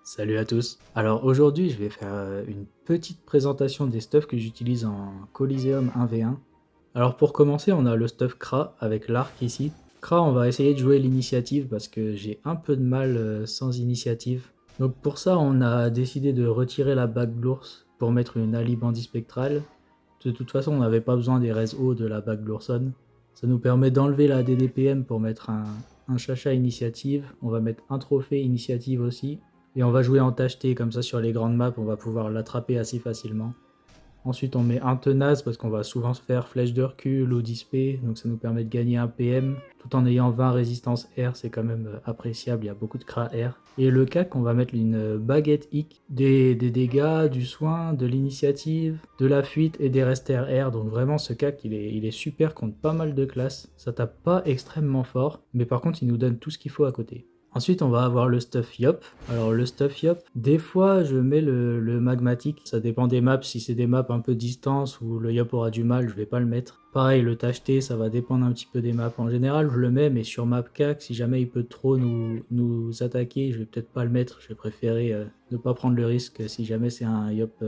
Salut à tous. Alors aujourd'hui, je vais faire une petite présentation des stuffs que j'utilise en Coliseum 1v1. Alors pour commencer, on a le stuff Kra avec l'arc ici. Kra, on va essayer de jouer l'initiative parce que j'ai un peu de mal sans initiative. Donc pour ça, on a décidé de retirer la bague de l'ours pour mettre une Ali Bandit spectrale. De toute façon, on n'avait pas besoin des res hauts de la bague de l'Ourson. Ça nous permet d'enlever la DDPM pour mettre un chacha initiative. On va mettre un trophée initiative aussi. Et on va jouer en tacheté, comme ça sur les grandes maps, on va pouvoir l'attraper assez facilement. Ensuite, on met un tenace parce qu'on va souvent se faire flèche de recul ou dispé, donc ça nous permet de gagner un PM tout en ayant 20 résistance R, c'est quand même appréciable, il y a beaucoup de cra R. Et le CAC, on va mettre une baguette hic, des dégâts, du soin, de l'initiative, de la fuite et des resters R, donc vraiment ce CAC il est super contre pas mal de classes, ça tape pas extrêmement fort, mais par contre il nous donne tout ce qu'il faut à côté. Ensuite, on va avoir le stuff Yop. Alors, le stuff Yop, des fois, je mets le magmatique. Ça dépend des maps. Si c'est des maps un peu distance où le Yop aura du mal, je vais pas le mettre. Pareil, le tacheté, ça va dépendre un petit peu des maps. En général, je le mets, mais sur map CAC, si jamais il peut trop nous attaquer, je vais peut-être pas le mettre. Je vais préférer ne pas prendre le risque si jamais c'est un Yop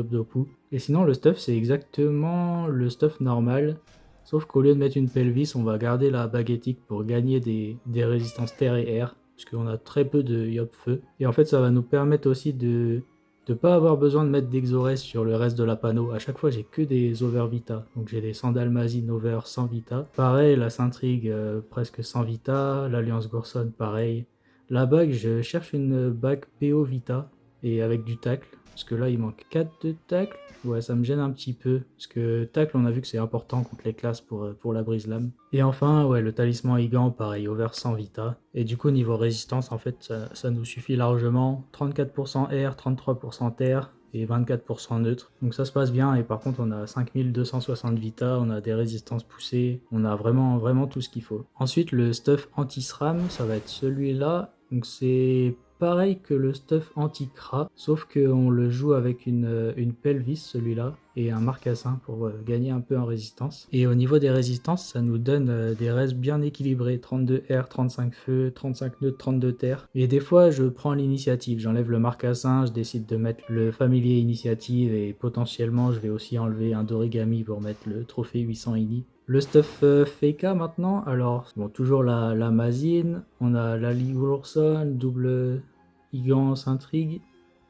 d'Opu. Et sinon, le stuff, c'est exactement le stuff normal. Sauf qu'au lieu de mettre une pelvis, on va garder la baguettique pour gagner des résistances terre et air parce qu'on a très peu de Yop Feu. Et en fait, ça va nous permettre aussi de ne pas avoir besoin de mettre d'Exores sur le reste de la panneau. À chaque fois, j'ai que des over Vita. Donc j'ai des Sandalmazine over 100 Vita. Pareil, la Saintrigue presque 100 Vita. L'Alliance Gorson, pareil. La bague, je cherche une bague PO Vita et avec du tacle. Parce que là, il manque 4 de tacle. Ouais, ça me gêne un petit peu. Parce que tacle, on a vu que c'est important contre les classes pour la brise-lame. Et enfin, ouais, le talisman Igan, pareil, over 100 Vita. Et du coup, niveau résistance, en fait, ça nous suffit largement. 34% R, 33% terre et 24% neutre. Donc ça se passe bien. Et par contre, on a 5260 Vita, on a des résistances poussées. On a vraiment tout ce qu'il faut. Ensuite, le stuff anti-SRAM, ça va être celui-là. Donc c'est pareil que le stuff anti-cra, sauf qu'on le joue avec une pelvis, celui-là, et un marcassin pour gagner un peu en résistance. Et au niveau des résistances, ça nous donne des restes bien équilibrés, 32 R, 35 feu, 35 neutre, 32 terre. Et des fois, je prends l'initiative, j'enlève le marcassin, je décide de mettre le familier initiative, et potentiellement, je vais aussi enlever un d'origami pour mettre le trophée 800 ini. Le stuff Feka maintenant, alors bon, toujours la Mazine, on a la Ligurson, double Igance Intrigue,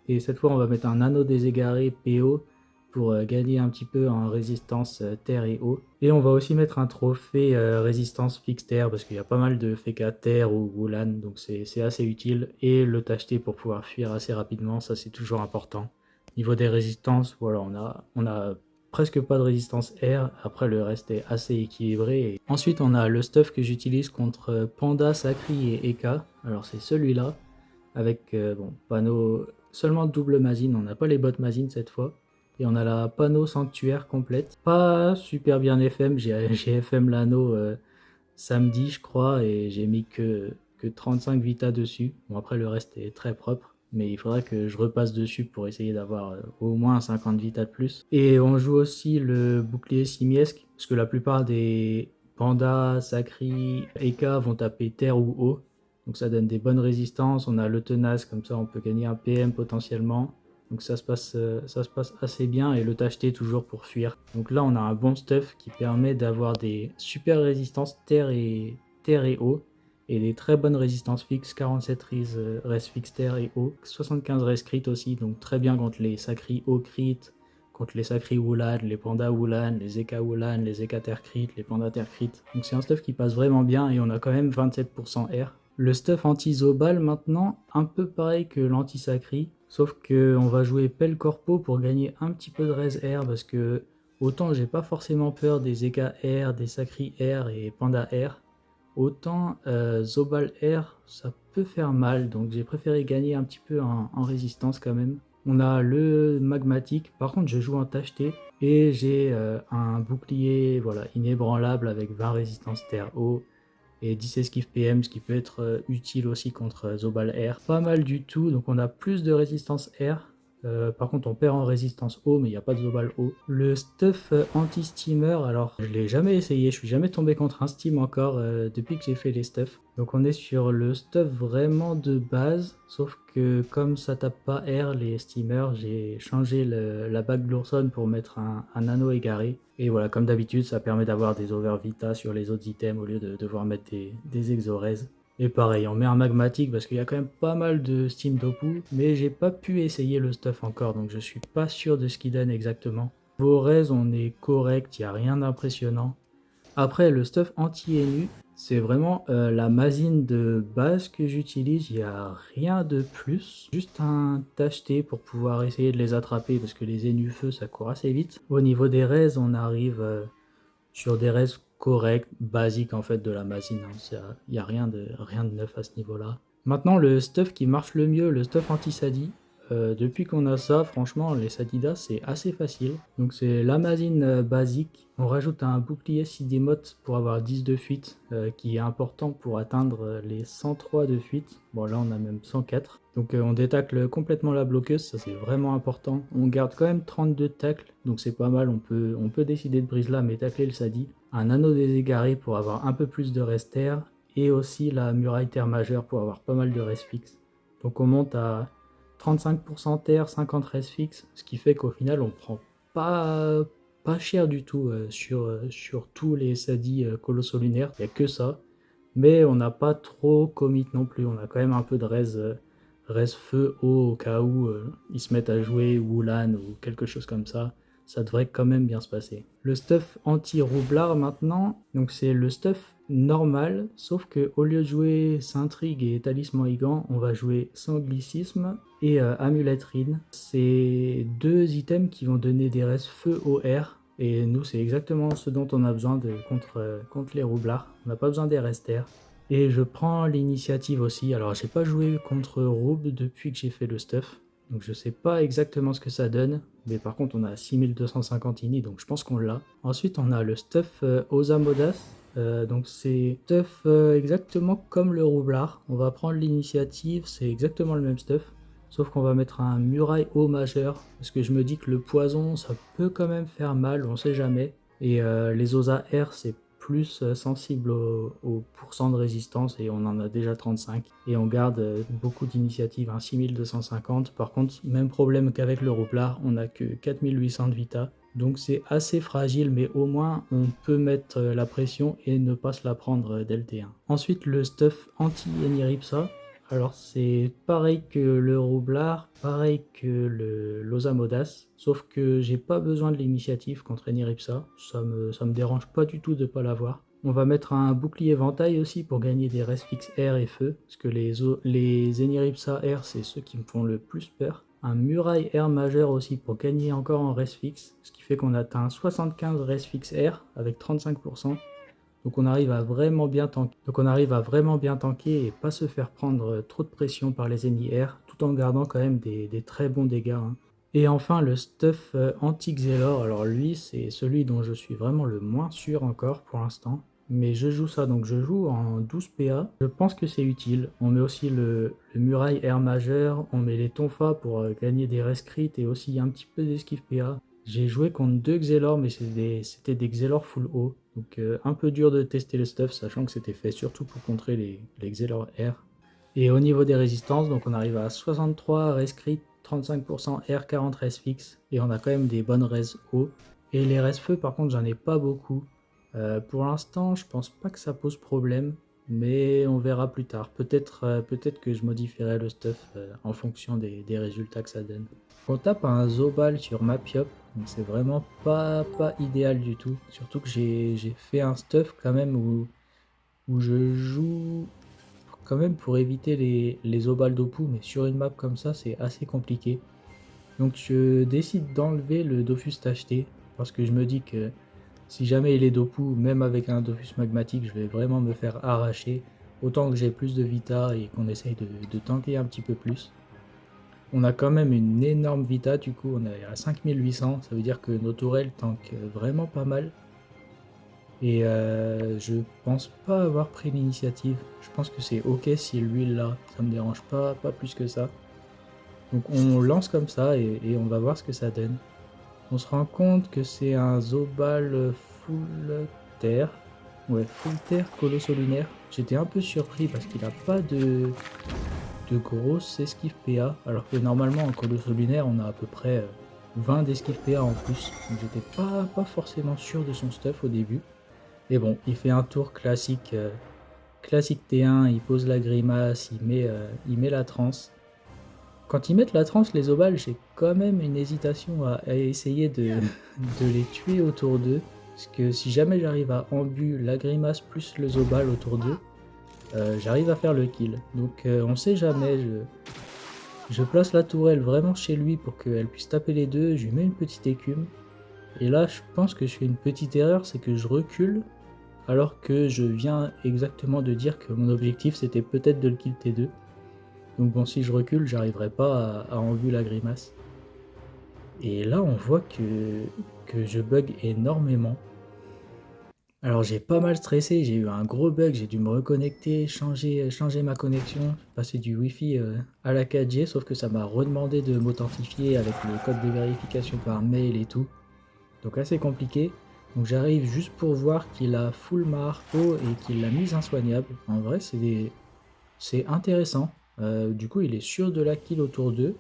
et cette fois on va mettre un anneau des égarés PO pour gagner un petit peu en résistance terre et eau. Et on va aussi mettre un trophée résistance fixe terre parce qu'il y a pas mal de Feka terre ou Wulan, donc c'est assez utile. Et le tacheté pour pouvoir fuir assez rapidement, ça c'est toujours important. Niveau des résistances, voilà, on a presque pas de résistance air, après le reste est assez équilibré. Et ensuite on a le stuff que j'utilise contre Panda, Sacri et Eka, alors c'est celui-là, avec bon, panneau seulement double mazine, on n'a pas les bottes mazine cette fois, et on a la panneau sanctuaire complète, pas super bien FM, j'ai FM l'anneau samedi je crois, et j'ai mis que 35 Vita dessus, bon après le reste est très propre, mais il faudrait que je repasse dessus pour essayer d'avoir au moins 50 Vita de plus. Et on joue aussi le bouclier simiesque, parce que la plupart des pandas, sacri, Eka vont taper terre ou eau, donc ça donne des bonnes résistances. On a le tenace, comme ça on peut gagner un PM potentiellement. Donc ça se passe assez bien, et le tacheté toujours pour fuir. Donc là on a un bon stuff qui permet d'avoir des super résistances terre et eau, et des très bonnes résistances fixes, 47 res fixe terre et eau, 75 res crit aussi, donc très bien contre les sacri eau crit, contre les sacri Wulan, les pandas Wulan, les Eka Wulan, les Eka terre crit, les pandas terre crit. Donc c'est un stuff qui passe vraiment bien, et on a quand même 27% R. Le stuff anti-Zobal maintenant, un peu pareil que l'anti-Sacri, sauf qu'on va jouer Pelle Corpo pour gagner un petit peu de res R, parce que autant j'ai pas forcément peur des Eka R, des Sacri R et Panda R, autant Zobal R ça peut faire mal, donc j'ai préféré gagner un petit peu en résistance quand même. On a le magmatique, par contre je joue en tacheté, et j'ai un bouclier voilà, inébranlable avec 20 résistance terre eau, et 10 esquive PM, ce qui peut être utile aussi contre Zobal R. Pas mal du tout, donc on a plus de résistance R, Par contre, on perd en résistance eau, mais il n'y a pas de Zobal eau. Le stuff anti-steamer, alors je l'ai jamais essayé, je suis jamais tombé contre un steam encore depuis que j'ai fait les stuffs. Donc on est sur le stuff vraiment de base, sauf que comme ça tape pas air les steamers, j'ai changé la bague de l'Ourson pour mettre un anneau égaré. Et voilà, comme d'habitude, ça permet d'avoir des overvita sur les autres items au lieu de devoir mettre des exoraises. Et pareil, on met un magmatique parce qu'il y a quand même pas mal de Steam Dopu, mais j'ai pas pu essayer le stuff encore, donc je suis pas sûr de ce qu'il donne exactement. Vos res, on est correct, il n'y a rien d'impressionnant. Après, le stuff anti-NU, c'est vraiment la masine de base que j'utilise, il n'y a rien de plus. Juste un tacheté pour pouvoir essayer de les attraper parce que les NU feu ça court assez vite. Au niveau des res, on arrive sur des restes corrects, basiques en fait de la machine. Il n'y a rien de neuf à ce niveau-là. Maintenant, le stuff qui marche le mieux, le stuff anti-sadi. Depuis qu'on a ça, franchement, les Sadidas, c'est assez facile. Donc c'est la masine basique. On rajoute un bouclier Sidémote pour avoir 10 de fuite, qui est important pour atteindre les 103 de fuite. Bon là, on a même 104. Donc on détacle complètement la bloqueuse, ça c'est vraiment important. On garde quand même 32 de tacle, donc c'est pas mal. On peut décider de brise lame et tacler le Sadi. Un anneau déségaré pour avoir un peu plus de reste air. Et aussi la muraille terre majeure pour avoir pas mal de reste fixe. Donc on monte à 35% terre, 50 res fixe, ce qui fait qu'au final on prend pas cher du tout sur tous les sadis colossaux lunaires, il n'y a que ça, mais on n'a pas trop commit non plus, on a quand même un peu de res feu haut au cas où ils se mettent à jouer Wulan ou quelque chose comme ça devrait quand même bien se passer. Le stuff anti-roublard maintenant, donc c'est le stuff normal, sauf que au lieu de jouer Saintrigue et Talisman Igan, on va jouer Sanglicisme et Amuletrine. C'est deux items qui vont donner des restes feu au air, et nous c'est exactement ce dont on a besoin contre les roublards. On n'a pas besoin des restes air. Et je prends l'initiative aussi, alors j'ai pas joué contre Roub depuis que j'ai fait le stuff, donc je sais pas exactement ce que ça donne, mais par contre on a 6250 ini, donc je pense qu'on l'a. Ensuite on a le stuff Osamodas, donc c'est stuff exactement comme le roublard. On va prendre l'initiative, c'est exactement le même stuff, sauf qu'on va mettre un muraille haut majeur, parce que je me dis que le poison ça peut quand même faire mal, on sait jamais. Et les Osa R c'est plus sensible au pourcent de résistance et on en a déjà 35 et on garde beaucoup d'initiatives, hein, 6250. Par contre, même problème qu'avec le roublard, on n'a que 4800 de vita, donc c'est assez fragile, mais au moins on peut mettre la pression et ne pas se la prendre dès le T1. Ensuite, le stuff anti-Eniripsa. Alors c'est pareil que le roublard, pareil que l'Osamodas, sauf que j'ai pas besoin de l'initiative contre Eniripsa, ça me dérange pas du tout de pas l'avoir. On va mettre un bouclier ventail aussi pour gagner des restes fixes air et feu, parce que les Eniripsa air c'est ceux qui me font le plus peur. Un muraille air majeur aussi pour gagner encore en rest fixe, ce qui fait qu'on atteint 75 rest fixe air avec 35%. Donc on arrive à vraiment bien tanker. Et pas se faire prendre trop de pression par les ennemis air, tout en gardant quand même des très bons dégâts, hein. Et enfin le stuff anti-Xelor, alors lui c'est celui dont je suis vraiment le moins sûr encore pour l'instant. Mais je joue ça, donc je joue en 12 PA. Je pense que c'est utile. On met aussi le muraille air majeur, on met les tonfas pour gagner des rescrits et aussi un petit peu d'esquive PA. J'ai joué contre deux Xelor, mais c'était des Xelor full haut. Donc un peu dur de tester le stuff, sachant que c'était fait surtout pour contrer les Xelor R. Et au niveau des résistances, donc on arrive à 63 res crit, 35% R, 40 res fixe. Et on a quand même des bonnes res haut. Et les res feu, par contre, j'en ai pas beaucoup. Pour l'instant, je pense pas que ça pose problème. Mais on verra plus tard. Peut-être que je modifierai le stuff en fonction des résultats que ça donne. On tape un Zobal sur Mapiop, donc c'est vraiment pas idéal du tout. Surtout que j'ai fait un stuff quand même où je joue quand même pour éviter les Zobal d'Opu, mais sur une map comme ça c'est assez compliqué. Donc je décide d'enlever le Dofus tacheté, parce que je me dis que si jamais il est d'Opu, même avec un Dofus magmatique, je vais vraiment me faire arracher. Autant que j'ai plus de vita et qu'on essaye de tanker un petit peu plus. On a quand même une énorme vita, du coup on est à 5800, ça veut dire que nos tourelles tankent vraiment pas mal. Et je pense pas avoir pris l'initiative. Je pense que c'est ok si lui là, ça me dérange pas plus que ça. Donc on lance comme ça et on va voir ce que ça donne. On se rend compte que c'est un Zobal full terre. Ouais, full terre colosso lunaire. J'étais un peu surpris parce qu'il a pas de grosse esquive PA, alors que normalement en colosso lunaire on a à peu près 20 d'esquive PA en plus. Donc j'étais pas forcément sûr de son stuff au début. Mais bon, il fait un tour classique, classique T1, il pose la grimace, il met la transe. Quand ils mettent la transe, les Obals, j'ai quand même une hésitation à essayer de les tuer autour d'eux. Parce que si jamais j'arrive à embu la grimace plus le Zobal autour d'eux, j'arrive à faire le kill. Donc on sait jamais, je place la tourelle vraiment chez lui pour qu'elle puisse taper les deux, je lui mets une petite écume. Et là je pense que je fais une petite erreur, c'est que je recule alors que je viens exactement de dire que mon objectif c'était peut-être de le kill T2. Donc bon, si je recule, j'arriverai pas à enlever la grimace. Et là, on voit que je bug énormément. Alors j'ai pas mal stressé, j'ai eu un gros bug, j'ai dû me reconnecter, changer ma connexion, passer du Wi-Fi à la 4G, sauf que ça m'a redemandé de m'authentifier avec le code de vérification par mail et tout. Donc assez compliqué. Donc j'arrive juste pour voir qu'il a full ma harpo et qu'il l'a mise insoignable. En vrai, c'est intéressant. Du coup, il est sûr de la kill autour d'eux.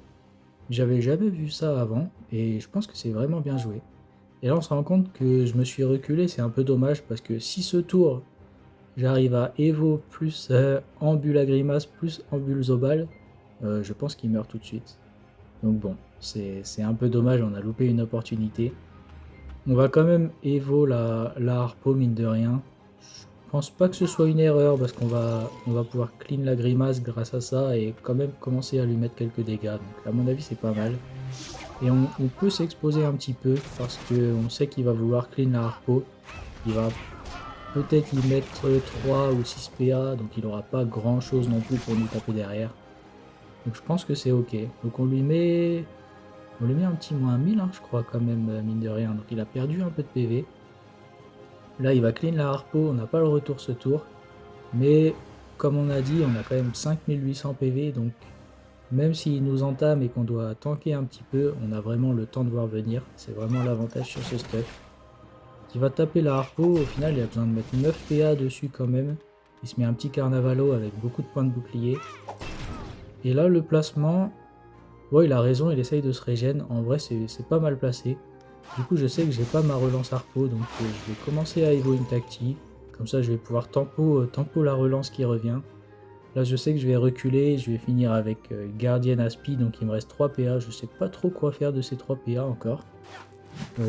J'avais jamais vu ça avant et je pense que c'est vraiment bien joué. Et là, on se rend compte que je me suis reculé, c'est un peu dommage parce que si ce tour, j'arrive à Evo plus Ambul la grimace plus Ambul Zobal, je pense qu'il meurt tout de suite. Donc bon, c'est un peu dommage, on a loupé une opportunité. On va quand même Evo la harpo, mine de rien. Je pense pas que ce soit une erreur parce on va pouvoir clean la grimace grâce à ça et quand même commencer à lui mettre quelques dégâts. Donc à mon avis c'est pas mal. Et on peut s'exposer un petit peu parce qu'on sait qu'il va vouloir clean la harpo. Il va peut-être y mettre 3 ou 6 PA, donc il aura pas grand chose non plus pour nous taper derrière. Donc je pense que c'est ok. Donc on lui met un petit moins 1000 hein, je crois quand même mine de rien. Donc il a perdu un peu de PV. Là il va clean la harpo, on n'a pas le retour ce tour. Mais comme on a dit, on a quand même 5800 PV, donc même s'il nous entame et qu'on doit tanker un petit peu, on a vraiment le temps de voir venir. C'est vraiment l'avantage sur ce stuff. Il va taper la harpo, au final il a besoin de mettre 9 PA dessus quand même. Il se met un petit carnavalo avec beaucoup de points de bouclier. Et là le placement, ouais il a raison, il essaye de se régène. En vrai c'est pas mal placé. Du coup je sais que j'ai pas ma relance harpo, donc je vais commencer à Evo une tactique. Comme ça je vais pouvoir tempo la relance qui revient. Là je sais que je vais reculer, je vais finir avec Guardian Aspi, donc il me reste 3 PA, je sais pas trop quoi faire de ces 3 PA encore.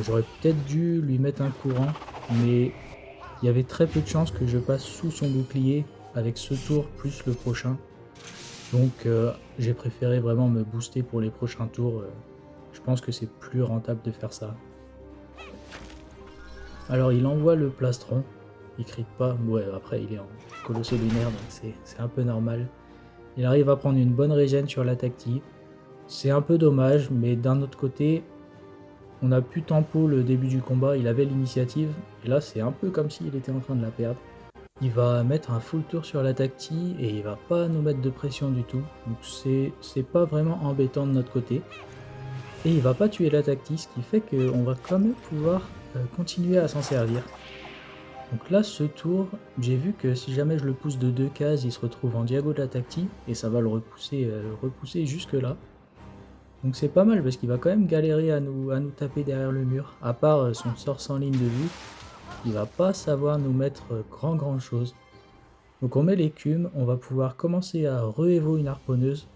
J'aurais peut-être dû lui mettre un courant, mais il y avait très peu de chances que je passe sous son bouclier avec ce tour plus le prochain. Donc j'ai préféré vraiment me booster pour les prochains tours, je pense que c'est plus rentable de faire ça. Alors il envoie le plastron, il crie pas, ouais après il est en colosso lunaire donc c'est un peu normal. Il arrive à prendre une bonne régène sur la tactique. C'est un peu dommage, mais d'un autre côté, on a pu tempo le début du combat, il avait l'initiative, et là c'est un peu comme s'il était en train de la perdre. Il va mettre un full tour sur la tactique et il va pas nous mettre de pression du tout, donc c'est pas vraiment embêtant de notre côté. Et il va pas tuer la tactique, ce qui fait qu'on va quand même pouvoir continuer à s'en servir. Donc là, ce tour, j'ai vu que si jamais je le pousse de 2 cases, il se retrouve en diago de la tactique et ça va le repousser jusque là. Donc c'est pas mal parce qu'il va quand même galérer à nous taper derrière le mur. À part son sort sans ligne de vue, il va pas savoir nous mettre grand chose. Donc on met l'écume, on va pouvoir commencer à re-évo une harponneuse.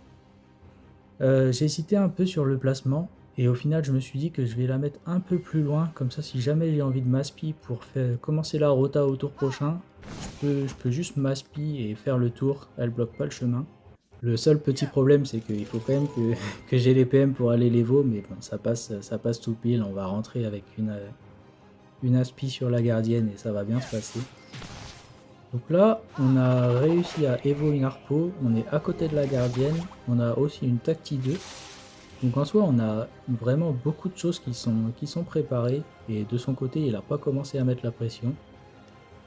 J'ai hésité un peu sur le placement. Et au final, je me suis dit que je vais la mettre un peu plus loin, comme ça si jamais j'ai envie de maspi pour commencer la rota au tour prochain, je peux juste maspi et faire le tour, elle bloque pas le chemin. Le seul petit problème c'est qu'il faut quand même que j'ai les PM pour aller l'Evo, mais bon ça passe tout pile, on va rentrer avec une aspi sur la gardienne et ça va bien se passer. Donc là, on a réussi à Evo une harpo, on est à côté de la gardienne, on a aussi une tacti 2. Donc en soi, on a vraiment beaucoup de choses qui sont préparées et de son côté, il n'a pas commencé à mettre la pression.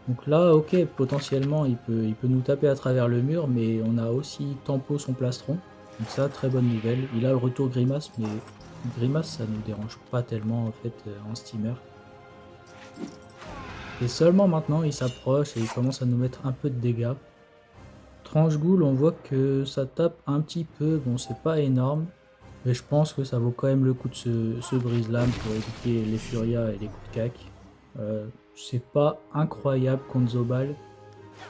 Donc là, ok, potentiellement, il peut nous taper à travers le mur, mais on a aussi tempo son plastron. Donc ça, très bonne nouvelle. Il a le retour Grimace, mais Grimace, ça nous dérange pas tellement en fait en steamer. Et seulement maintenant, il s'approche et il commence à nous mettre un peu de dégâts. Tranche Ghoul, on voit que ça tape un petit peu. Bon, c'est pas énorme, mais je pense que ça vaut quand même le coup de se brise-lame pour éviter les Furias et les coups de cac. C'est pas incroyable contre Zobal,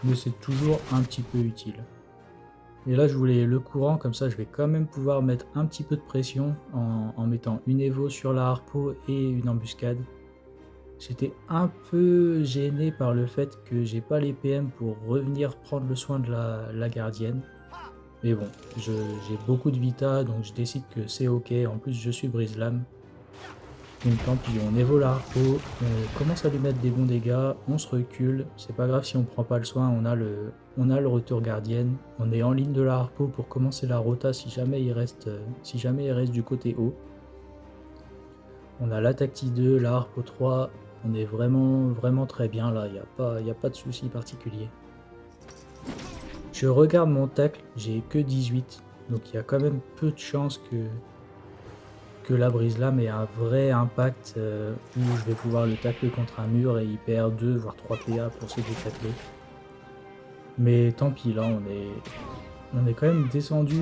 mais c'est toujours un petit peu utile. Et là, je voulais le courant, comme ça je vais quand même pouvoir mettre un petit peu de pression en mettant une Evo sur la Harpo et une embuscade. J'étais un peu gêné par le fait que j'ai pas les PM pour revenir prendre le soin de la gardienne. Mais bon, j'ai beaucoup de vita, donc je décide que c'est ok. En plus, je suis brise-lame. Donc tant pis, on évo la harpo, on commence à lui mettre des bons dégâts, on se recule. C'est pas grave si on prend pas le soin, on a le retour gardienne. On est en ligne de la harpo pour commencer la rota si jamais il reste du côté haut. On a la tactique 2, la harpo 3. On est vraiment très bien là, il n'y a pas de souci particulier. Je regarde mon tacle, j'ai que 18, donc il y a quand même peu de chances que la brise-lame ait un vrai impact où je vais pouvoir le tacler contre un mur et il perd 2 voire 3 PA pour se détacler. Mais tant pis, là on est quand même descendu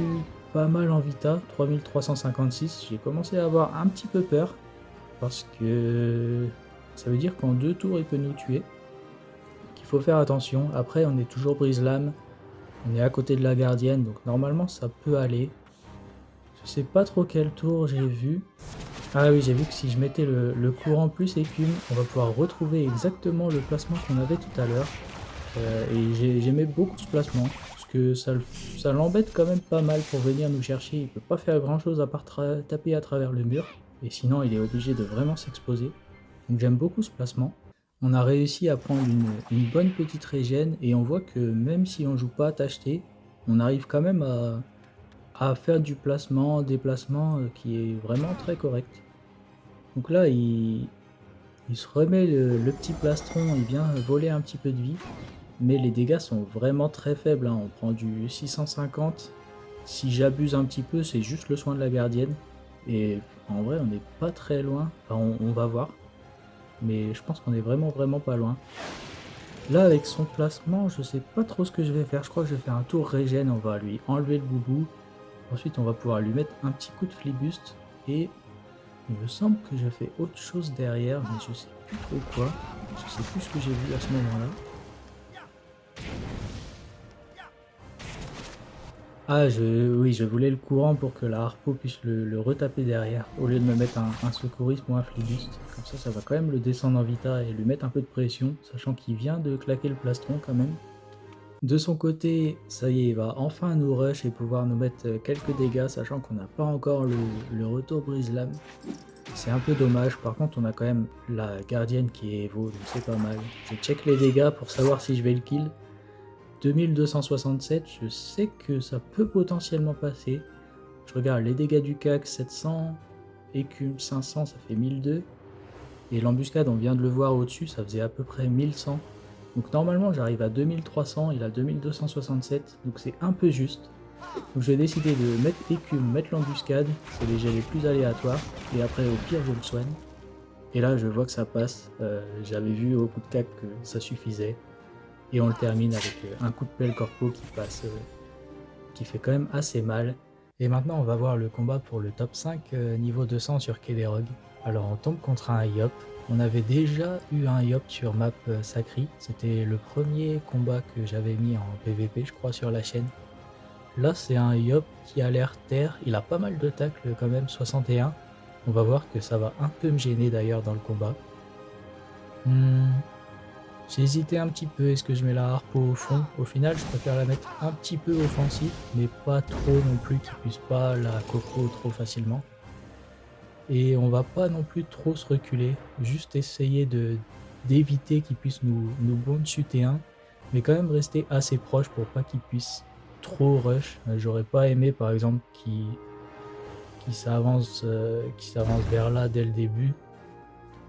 pas mal en vita, 3356. J'ai commencé à avoir un petit peu peur parce que ça veut dire qu'en 2 tours il peut nous tuer. Qu'il faut faire attention. Après on est toujours brise-lame. On est à côté de la gardienne, donc normalement ça peut aller. Je sais pas trop quel tour j'ai vu. Ah oui, j'ai vu que si je mettais le courant plus écume, on va pouvoir retrouver exactement le placement qu'on avait tout à l'heure. Et j'aimais beaucoup ce placement, parce que ça l'embête quand même pas mal pour venir nous chercher. Il peut pas faire grand chose à part taper à travers le mur, et sinon il est obligé de vraiment s'exposer. Donc j'aime beaucoup ce placement. On a réussi à prendre une bonne petite régène et on voit que même si on joue pas tacheté, on arrive quand même à faire du placement, déplacement qui est vraiment très correct. Donc là, il se remet le petit plastron, il vient voler un petit peu de vie, mais les dégâts sont vraiment très faibles, hein. On prend du 650. Si j'abuse un petit peu, c'est juste le soin de la gardienne. Et en vrai, on n'est pas très loin. Enfin, on va voir. Mais je pense qu'on est vraiment pas loin. Là, avec son placement, je sais pas trop ce que je vais faire. Je crois que je vais faire un tour régène. On va lui enlever le boubou. Ensuite, on va pouvoir lui mettre un petit coup de flibuste. Et il me semble que j'ai fait autre chose derrière, mais je sais plus trop quoi. Je sais plus ce que j'ai vu à ce moment-là. Ah, oui, je voulais le courant pour que la harpo puisse le retaper derrière, au lieu de me mettre un secourisme ou un flibuste. Comme ça va quand même le descendre en vita et lui mettre un peu de pression, sachant qu'il vient de claquer le plastron quand même. De son côté, ça y est, il va enfin nous rush et pouvoir nous mettre quelques dégâts, sachant qu'on n'a pas encore le retour brise-lame. C'est un peu dommage, par contre on a quand même la gardienne qui est Evo, donc c'est pas mal. Je check les dégâts pour savoir si je vais le kill. 2267, je sais que ça peut potentiellement passer. Je regarde les dégâts du CAC, 700, écume 500, ça fait 1002. Et l'embuscade, on vient de le voir au-dessus, ça faisait à peu près 1100. Donc normalement j'arrive à 2300, il a 2267, donc c'est un peu juste. Donc je vais décider de mettre écume, mettre l'embuscade, c'est les jets les plus aléatoires, et après au pire je le soigne. Et là je vois que ça passe, j'avais vu au coup de CAC que ça suffisait. Et on le termine avec un coup de pelle corpo qui passe, qui fait quand même assez mal. Et maintenant on va voir le combat pour le top 5 niveau 200 sur Kelerog. Alors on tombe contre un Yop. On avait déjà eu un Yop sur map Sacri. C'était le premier combat que j'avais mis en PVP je crois sur la chaîne. Là c'est un Yop qui a l'air terre. Il a pas mal de tacles quand même, 61. On va voir que ça va un peu me gêner d'ailleurs dans le combat. J'ai hésité un petit peu, est-ce que je mets la harpo au fond? Au final, je préfère la mettre un petit peu offensif, mais pas trop non plus qu'il puisse pas la coco trop facilement. Et on va pas non plus trop se reculer, juste essayer d'éviter qu'il puisse nous bond dessus T1, mais quand même rester assez proche pour pas qu'il puisse trop rush. J'aurais pas aimé par exemple qu'il s'avance vers là dès le début.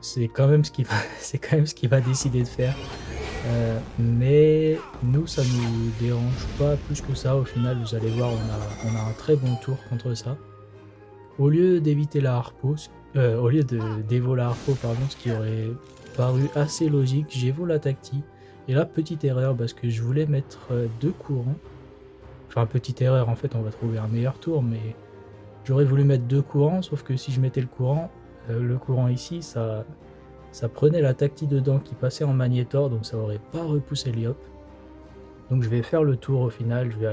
C'est quand même ce qu'il va, c'est quand même ce qu'il va décider de faire. Mais nous, ça nous dérange pas plus que ça. Au final, vous allez voir, on a un très bon tour contre ça. Au lieu d'éviter la harpo, au lieu d'évo la harpo, pardon, ce qui aurait paru assez logique, j'évo la tacti. Et là, petite erreur, parce que je voulais mettre 2 courants. Enfin, petite erreur, en fait, on va trouver un meilleur tour, mais j'aurais voulu mettre 2 courants, sauf que si je mettais le courant ici, ça prenait la tacti dedans qui passait en magnétor, donc ça aurait pas repoussé l'IOP. Donc je vais faire le tour au final, je vais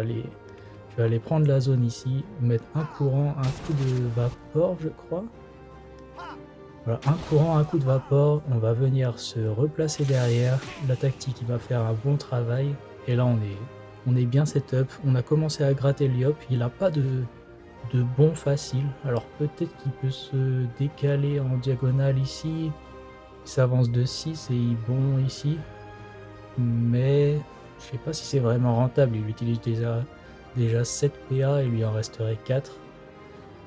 aller prendre la zone ici, mettre un courant, un coup de vapeur, je crois. Voilà, un courant, un coup de vapeur, on va venir se replacer derrière, la tactique qui va faire un bon travail, et là on est bien setup, on a commencé à gratter l'IOP, il n'a pas de bon facile, alors peut-être qu'il peut se décaler en diagonale ici, il s'avance de 6 et il bon ici, mais je sais pas si c'est vraiment rentable, il utilise déjà 7 PA et lui en resterait 4.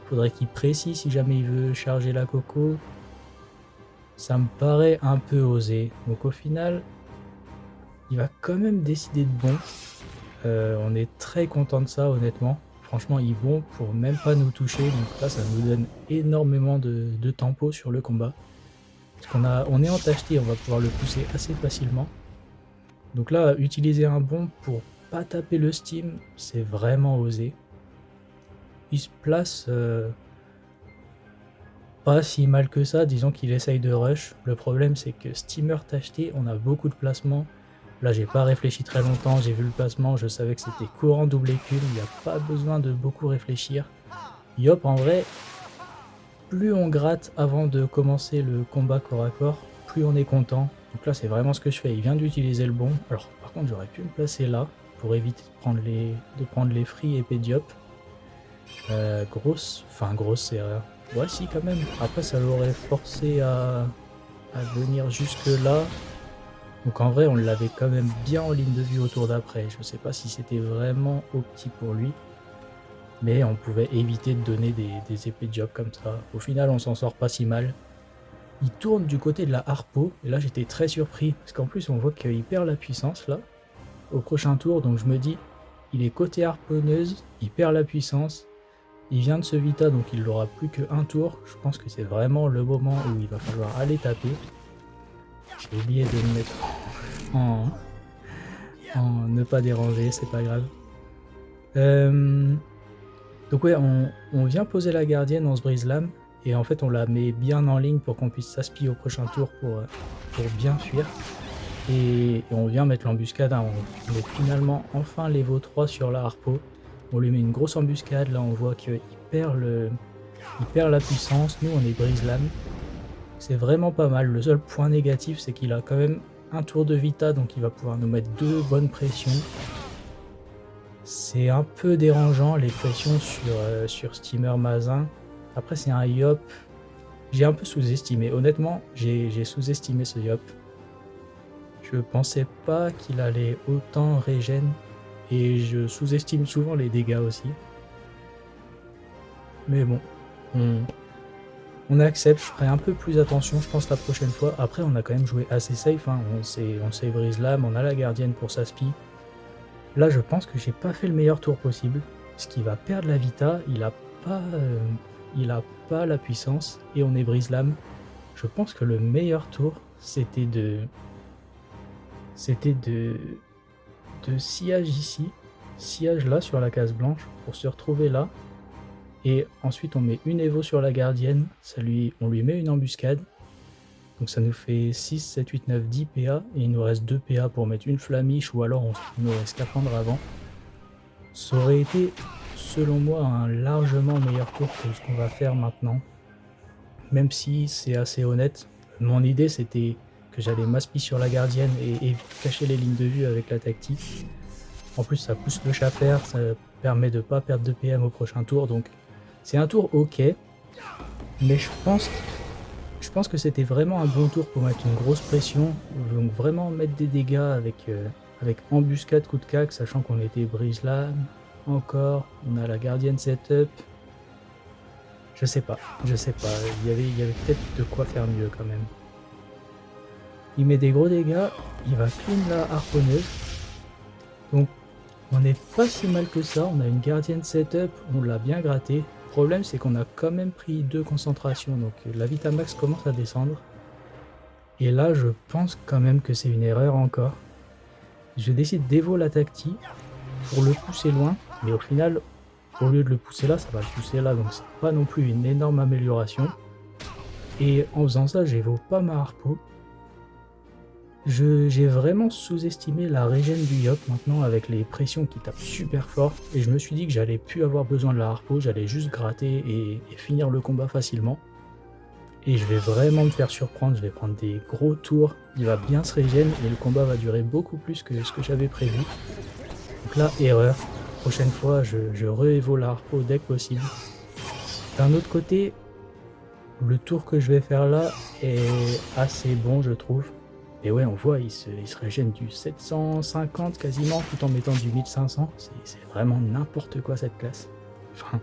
Faudrait qu'il précise si jamais il veut charger la coco. Ça me paraît un peu osé. Donc au final, il va quand même décider de bon. On est très content de ça honnêtement. Franchement, il bon pour même pas nous toucher. Donc là, ça nous donne énormément de tempo sur le combat. Parce on est en tâcheté, on va pouvoir le pousser assez facilement. Donc là, utiliser un bon pour pas taper le steam, c'est vraiment osé. Il se place pas si mal que ça, disons qu'il essaye de rush. Le problème c'est que steamer tacheté, on a beaucoup de placements. Là j'ai pas réfléchi très longtemps, j'ai vu le placement, je savais que c'était courant double écule, il n'y a pas besoin de beaucoup réfléchir. Yop, en vrai, plus on gratte avant de commencer le combat corps à corps, plus on est content. Donc là c'est vraiment ce que je fais, il vient d'utiliser le bon. Alors par contre j'aurais pu me placer là, pour éviter de prendre les free et Diop. Grosse erreur. Ouais si quand même, après ça l'aurait forcé à venir jusque là. Donc en vrai on l'avait quand même bien en ligne de vue au tour d'après. Je sais pas si c'était vraiment opti pour lui. Mais on pouvait éviter de donner des épées de job comme ça. Au final on s'en sort pas si mal. Il tourne du côté de la harpo. Et là j'étais très surpris. Parce qu'en plus on voit qu'il perd la puissance là. Au prochain tour. Donc je me dis, il est côté harponneuse. Il perd la puissance. Il vient de ce Vita, donc il n'aura plus qu'un tour. Je pense que c'est vraiment le moment où il va falloir aller taper. J'ai oublié de me mettre en ne pas déranger, c'est pas grave. Donc ouais, on vient poser la gardienne, on se brise l'âme. Et en fait, on la met bien en ligne pour qu'on puisse s'aspi au prochain tour pour bien fuir. Et on vient mettre l'embuscade. Hein. On met finalement enfin l'Evo 3 sur la harpo. On lui met une grosse embuscade, là on voit qu'il perd la puissance, nous on est brise-lame. C'est vraiment pas mal, le seul point négatif c'est qu'il a quand même un tour de Vita, donc il va pouvoir nous mettre 2 bonnes pressions. C'est un peu dérangeant les pressions sur Steamer Mazin. Après c'est un Yop, j'ai un peu sous-estimé, honnêtement j'ai sous-estimé ce Yop. Je pensais pas qu'il allait autant régène. Et je sous-estime souvent les dégâts aussi. Mais bon, on accepte, je ferai un peu plus attention je pense la prochaine fois. Après on a quand même joué assez safe, hein. On s'est brise l'âme, on a la gardienne pour sa spi. Là je pense que j'ai pas fait le meilleur tour possible. Parce qu'il va perdre la Vita, il a pas la puissance et on est brise l'âme. Je pense que le meilleur tour c'était de sillage ici, sillage là sur la case blanche pour se retrouver là. Et ensuite on met une Evo sur la gardienne, on lui met une embuscade. Donc ça nous fait 6, 7, 8, 9, 10 PA. Et il nous reste 2 PA pour mettre une flamiche ou alors on aurait scaphandre avant. Ça aurait été selon moi un largement meilleur tour que ce qu'on va faire maintenant. Même si c'est assez honnête, mon idée c'était que j'allais m'aspi sur la gardienne et cacher les lignes de vue avec la tactique. En plus ça pousse le chaffer, ça permet de pas perdre de PM au prochain tour, donc c'est un tour ok, mais je pense que c'était vraiment un bon tour pour mettre une grosse pression, donc vraiment mettre des dégâts avec embuscade, coup de cac, sachant qu'on était brise lame, encore, on a la gardienne setup. Je sais pas, il y avait peut-être de quoi faire mieux quand même. Il met des gros dégâts, il va clean la harponneuse. Donc on n'est pas si mal que ça, on a une gardienne setup, on l'a bien gratté. Le problème c'est qu'on a quand même pris 2 concentrations, donc la Vitamax commence à descendre. Et là je pense quand même que c'est une erreur encore. Je décide d'évo la tacti pour le pousser loin, mais au final, au lieu de le pousser là, ça va le pousser là, donc c'est pas non plus une énorme amélioration. Et en faisant ça, j'évo pas ma harpo. J'ai vraiment sous-estimé la régène du Yop maintenant avec les pressions qui tapent super fort, et je me suis dit que j'allais plus avoir besoin de la harpo, j'allais juste gratter et finir le combat facilement. Et je vais vraiment me faire surprendre, je vais prendre des gros tours, il va bien se régène et le combat va durer beaucoup plus que ce que j'avais prévu. Donc là, erreur. Prochaine fois, je re-évo la harpo dès que possible. D'un autre côté, le tour que je vais faire là est assez bon, je trouve. Et ouais, on voit, il se régène du 750 quasiment, tout en mettant du 1500. C'est vraiment n'importe quoi cette classe. Enfin,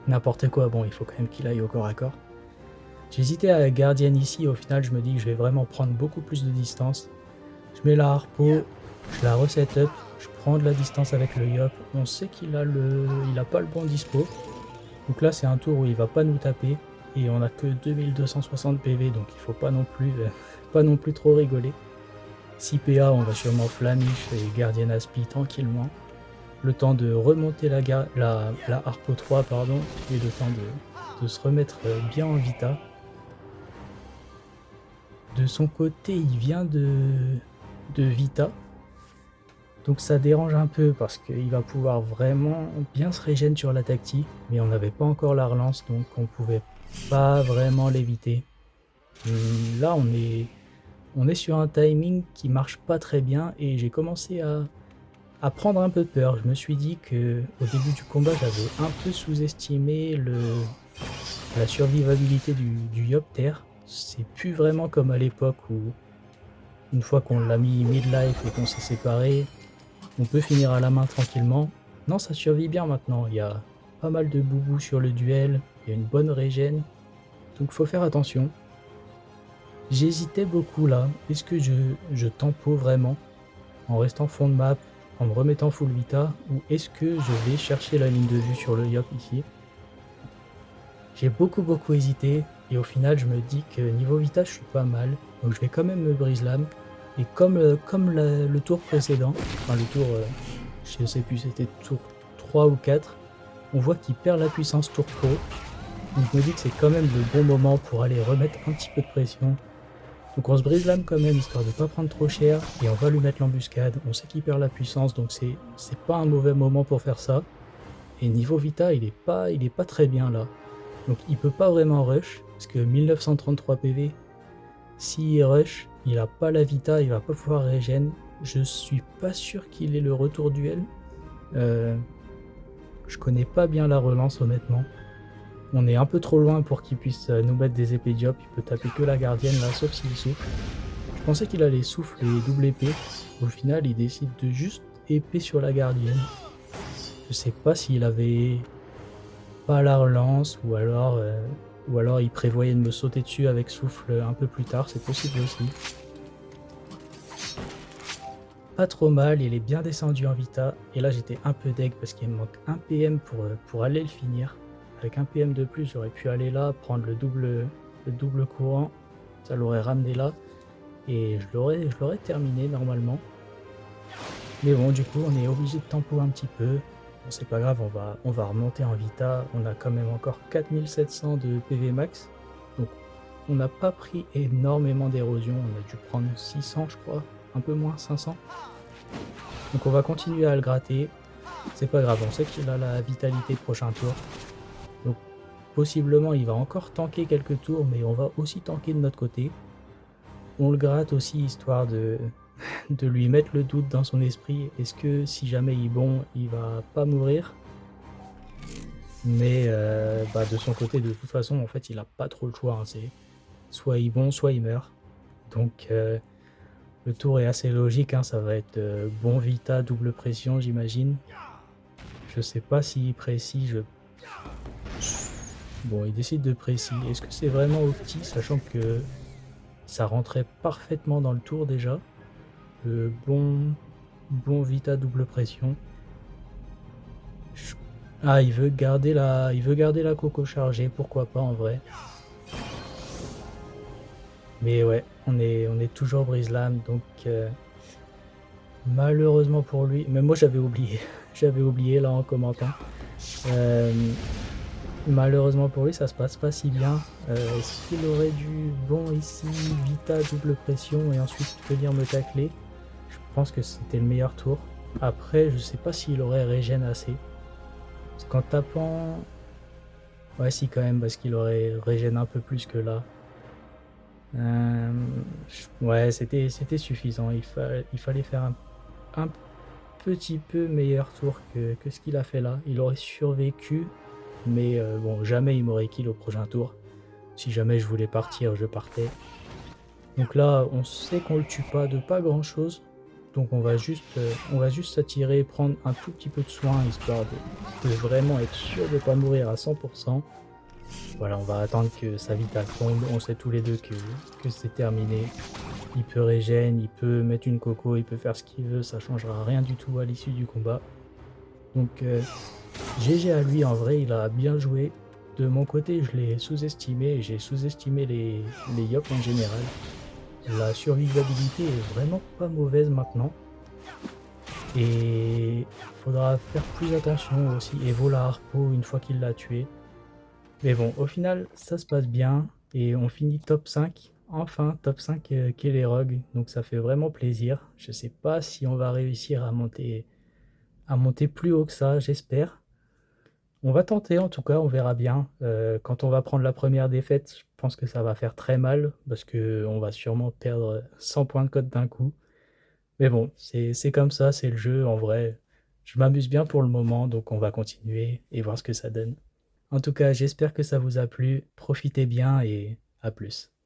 n'importe quoi. Bon, il faut quand même qu'il aille au corps à corps. J'hésitais à gardienne ici, au final je me dis que je vais vraiment prendre beaucoup plus de distance. Je mets la harpo, je la reset-up, je prends de la distance avec le Yop. On sait qu'il a pas le bon dispo. Donc là c'est un tour où il va pas nous taper. Et on a que 2260 PV, donc il faut pas non plus trop rigoler. 6 PA, on va sûrement Flamiche et Gardienne Aspi tranquillement. Le temps de remonter la Harpo 3, pardon, et le temps de se remettre bien en Vita. De son côté, il vient de Vita. Donc ça dérange un peu parce qu'il va pouvoir vraiment bien se régénérer sur la tacti, mais on n'avait pas encore la relance, donc on pouvait pas vraiment l'éviter. Là on est sur un timing qui marche pas très bien et j'ai commencé à prendre un peu peur. Je me suis dit que au début du combat j'avais un peu sous-estimé la survivabilité du Yopter. C'est plus vraiment comme à l'époque où une fois qu'on l'a mis mid-life et qu'on s'est séparés, on peut finir à la main tranquillement. Non, ça survit bien maintenant, il y a pas mal de boubous sur le duel, il y a une bonne régène, donc faut faire attention. J'hésitais beaucoup là, est-ce que je tempo vraiment en restant fond de map, en me remettant full vita, ou est-ce que je vais chercher la ligne de vue sur le Yop ici? J'ai beaucoup hésité, et au final je me dis que niveau vita je suis pas mal, donc je vais quand même me brise l'âme. Et comme le tour précédent, enfin le tour, je sais plus, c'était tour 3 ou 4, on voit qu'il perd la puissance tour pro. Donc je me dis que c'est quand même le bon moment pour aller remettre un petit peu de pression. Donc on se brise l'âme quand même, histoire de pas prendre trop cher, et on va lui mettre l'embuscade. On sait qu'il perd la puissance, donc c'est pas un mauvais moment pour faire ça. Et niveau Vita, il est pas très bien là. Donc il peut pas vraiment rush, parce que 1933 PV, s'il rush, il a pas la Vita, il va pas pouvoir régène. Je suis pas sûr qu'il ait le retour duel. Je connais pas bien la relance honnêtement. On est un peu trop loin pour qu'il puisse nous mettre des épées Diop. Il peut taper que la gardienne là, sauf s'il souffle. Je pensais qu'il allait souffle et double épée. Au final, il décide de juste épée sur la gardienne. Je sais pas s'il avait pas la relance ou alors il prévoyait de me sauter dessus avec souffle un peu plus tard, c'est possible aussi. Pas trop mal, il est bien descendu en Vita, et là j'étais un peu deg parce qu'il me manque un PM pour aller le finir. Avec un PM de plus, j'aurais pu aller là, prendre le double courant, ça l'aurait ramené là, et je l'aurais terminé normalement. Mais bon, du coup, on est obligé de tempo un petit peu. Bon, c'est pas grave, on va remonter en Vita. On a quand même encore 4700 de PV max. Donc, on n'a pas pris énormément d'érosion. On a dû prendre 600, je crois. Un peu moins, 500. Donc, on va continuer à le gratter. C'est pas grave, on sait qu'il a la vitalité prochain tour. Donc, possiblement, il va encore tanker quelques tours, mais on va aussi tanker de notre côté. On le gratte aussi, histoire de lui mettre le doute dans son esprit. Est-ce que si jamais il est bon, il va pas mourir? Mais de son côté, de toute façon, en fait, il a pas trop le choix. Hein. C'est soit il est bon, soit il meurt. Donc le tour est assez logique. Hein. Ça va être bon Vita, double pression, j'imagine. Je sais pas s'il précis. Bon, il décide de précis. Est-ce que c'est vraiment opti, sachant que Ça rentrait parfaitement dans le tour déjà. Bon Vita double pression. Ah, il veut garder la coco chargée, pourquoi pas en vrai. Mais ouais, on est toujours brise-lame, donc malheureusement pour lui, mais moi j'avais oublié, j'avais oublié là en commentant. Euh, Malheureusement pour lui, ça se passe pas si bien. Est-ce qu'il aurait dû, bon ici, Vita double pression et ensuite venir me tacler? Je pense que c'était le meilleur tour. Après, je sais pas s'il aurait régène assez. Parce qu'en tapant... Ouais, si quand même, parce qu'il aurait régène un peu plus que là. Ouais, c'était suffisant. Il fallait faire un petit peu meilleur tour que ce qu'il a fait là. Il aurait survécu, mais bon, jamais il m'aurait kill au prochain tour. Si jamais je voulais partir, je partais. Donc là, on sait qu'on le tue pas de pas grand chose. Donc on va juste s'attirer, prendre un tout petit peu de soin, histoire de vraiment être sûr de pas mourir à 100%. Voilà, on va attendre que sa vitale tombe. On sait tous les deux que c'est terminé. Il peut régène, il peut mettre une coco, il peut faire ce qu'il veut, ça changera rien du tout à l'issue du combat. Donc GG à lui, en vrai, il a bien joué. De mon côté, je l'ai sous-estimé et j'ai sous-estimé les Yop en général. La survivabilité est vraiment pas mauvaise maintenant. Et il faudra faire plus attention aussi. Evo la harpo une fois qu'il l'a tué. Mais bon, au final, ça se passe bien. Et on finit top 5. Enfin, top 5 qu'est les Rogues. Donc ça fait vraiment plaisir. Je sais pas si on va réussir à monter plus haut que ça, j'espère. On va tenter en tout cas, on verra bien. Quand on va prendre la première défaite, je pense que ça va faire très mal. Parce qu'on va sûrement perdre 100 points de code d'un coup. Mais bon, c'est comme ça, c'est le jeu en vrai. Je m'amuse bien pour le moment, donc on va continuer et voir ce que ça donne. En tout cas, j'espère que ça vous a plu. Profitez bien et à plus.